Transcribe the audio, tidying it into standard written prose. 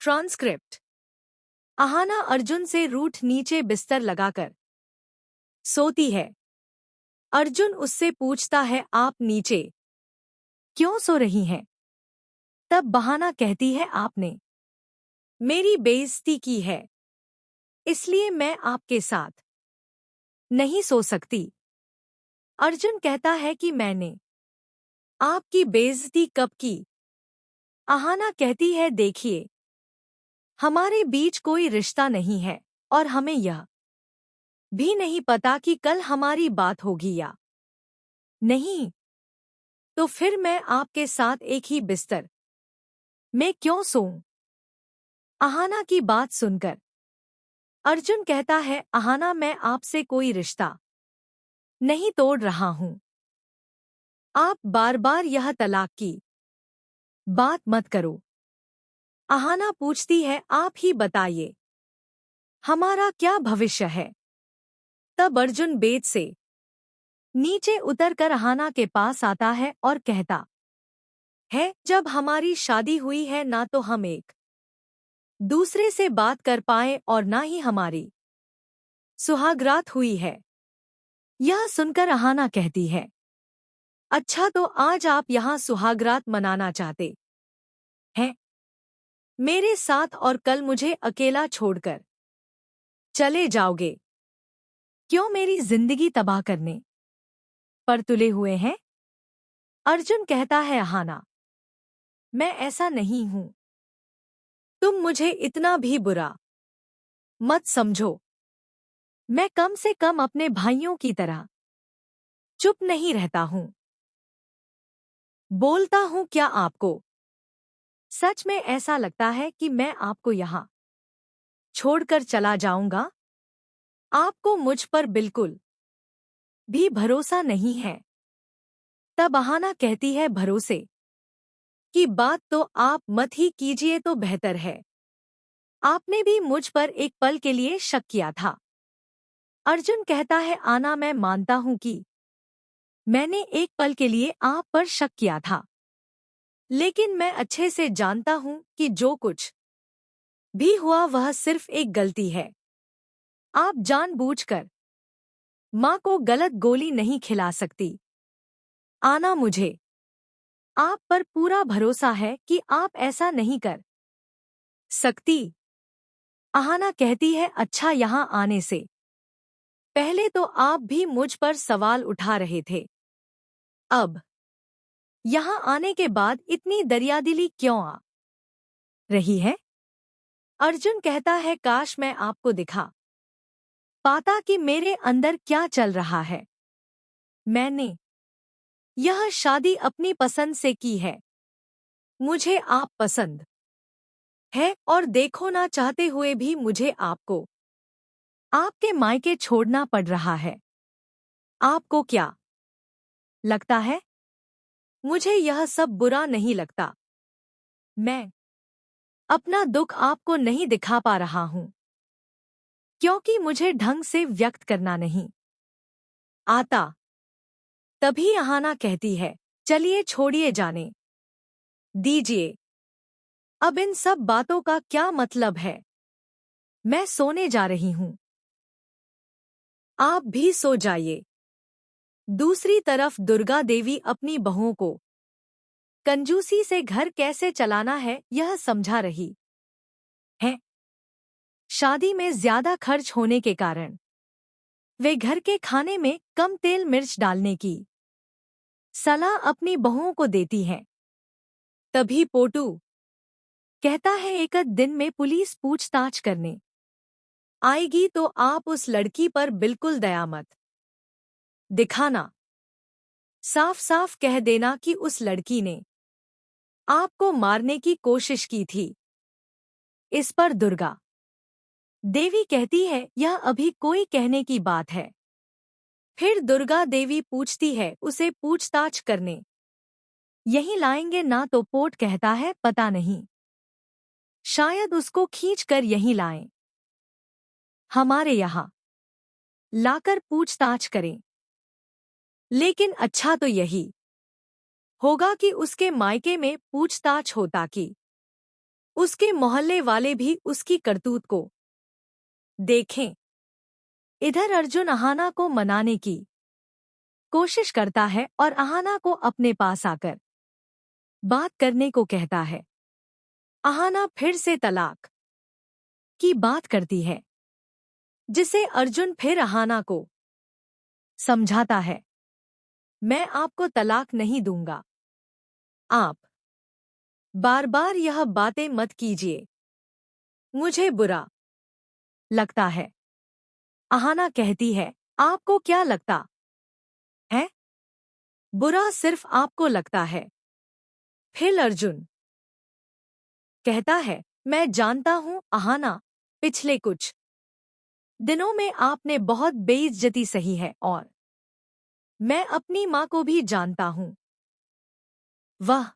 Transcript. Ahana Arjun से रूठ नीचे बिस्तर लगाकर सोती है। अर्जुन उससे पूछता है, आप नीचे क्यों सो रही हैं? तब बहाना कहती है, आपने मेरी बेइज्जती की है, इसलिए मैं आपके साथ नहीं सो सकती। अर्जुन कहता है कि मैंने आपकी बेइज्जती कब की? अहाना कहती है, देखिए, हमारे बीच कोई रिश्ता नहीं है और हमें यह भी नहीं पता कि कल हमारी बात होगी या नहीं, तो फिर मैं आपके साथ एक ही बिस्तर में क्यों सोऊं? अहाना की बात सुनकर अर्जुन कहता है, अहाना, मैं आपसे कोई रिश्ता नहीं तोड़ रहा हूं। आप बार बार यह तलाक की बात मत करो। अहाना पूछती है, आप ही बताइए, हमारा क्या भविष्य है? तब अर्जुन बेड से नीचे उतरकर अहाना के पास आता है और कहता है, जब हमारी शादी हुई है ना तो हम एक दूसरे से बात कर पाए और ना ही हमारी सुहागरात हुई है। यह सुनकर अहाना कहती है, अच्छा, तो आज आप यहाँ सुहागरात मनाना चाहते हैं मेरे साथ और कल मुझे अकेला छोड़कर चले जाओगे? क्यों मेरी जिंदगी तबाह करने पर तुले हुए हैं? अर्जुन कहता है, अहाना, मैं ऐसा नहीं हूं। तुम मुझे इतना भी बुरा मत समझो। मैं कम से कम अपने भाइयों की तरह चुप नहीं रहता हूं। बोलता हूं क्या आपको सच में ऐसा लगता है कि मैं आपको यहां छोड़कर चला जाऊंगा? आपको मुझ पर बिल्कुल भी भरोसा नहीं है। तब अहाना कहती है, भरोसे की बात तो आप मत ही कीजिए तो बेहतर है। आपने भी मुझ पर एक पल के लिए शक किया था। अर्जुन कहता है, आना, मैं मानता हूं कि मैंने एक पल के लिए आप पर शक किया था, लेकिन मैं अच्छे से जानता हूं कि जो कुछ भी हुआ वह सिर्फ एक गलती है। आप जानबूझकर माँ को गलत गोली नहीं खिला सकती। आना, मुझे आप पर पूरा भरोसा है कि आप ऐसा नहीं कर सकती। अहाना कहती है, अच्छा, यहाँ आने से पहले तो आप भी मुझ पर सवाल उठा रहे थे, अब यहाँ आने के बाद इतनी दरियादिली क्यों आ रही है? अर्जुन कहता है, काश मैं आपको दिखा पाता कि मेरे अंदर क्या चल रहा है। मैंने यह शादी अपनी पसंद से की है। मुझे आप पसंद है और देखो ना चाहते हुए भी मुझे आपको आपके मायके छोड़ना पड़ रहा है। आपको क्या लगता है मुझे यह सब बुरा नहीं लगता? मैं अपना दुख आपको नहीं दिखा पा रहा हूं क्योंकि मुझे ढंग से व्यक्त करना नहीं आता। तभी अहाना कहती है, चलिए, छोड़िए, जाने दीजिए। अब इन सब बातों का क्या मतलब है? मैं सोने जा रही हूं, आप भी सो जाइए। दूसरी तरफ दुर्गा देवी अपनी बहुओं को कंजूसी से घर कैसे चलाना है यह समझा रही है। शादी में ज्यादा खर्च होने के कारण वे घर के खाने में कम तेल मिर्च डालने की सलाह अपनी बहुओं को देती हैं। तभी पोटू कहता है, एक दिन में पुलिस पूछताछ करने आएगी तो आप उस लड़की पर बिल्कुल दया मत दिखाना। साफ साफ कह देना कि उस लड़की ने आपको मारने की कोशिश की थी। इस पर दुर्गा देवी कहती है, यह अभी कोई कहने की बात है। फिर दुर्गा देवी पूछती है, उसे पूछताछ करने यहीं लाएंगे ना? तो पोट कहता है, पता नहीं, शायद उसको खींचकर यहीं लाएं, हमारे यहाँ लाकर पूछताछ करें। लेकिन अच्छा तो यही होगा कि उसके मायके में पूछताछ हो ताकि उसके मोहल्ले वाले भी उसकी करतूत को देखें। इधर अर्जुन अहाना को मनाने की कोशिश करता है और अहाना को अपने पास आकर बात करने को कहता है। अहाना फिर से तलाक की बात करती है, जिसे अर्जुन फिर अहाना को समझाता है, मैं आपको तलाक नहीं दूंगा, आप बार बार यह बातें मत कीजिए, मुझे बुरा लगता है। अहाना कहती है, आपको क्या लगता है? बुरा सिर्फ आपको लगता है। फिर अर्जुन कहता है, मैं जानता हूं अहाना, पिछले कुछ दिनों में आपने बहुत बेइज्जती सही है और मैं अपनी माँ को भी जानता हूं। वह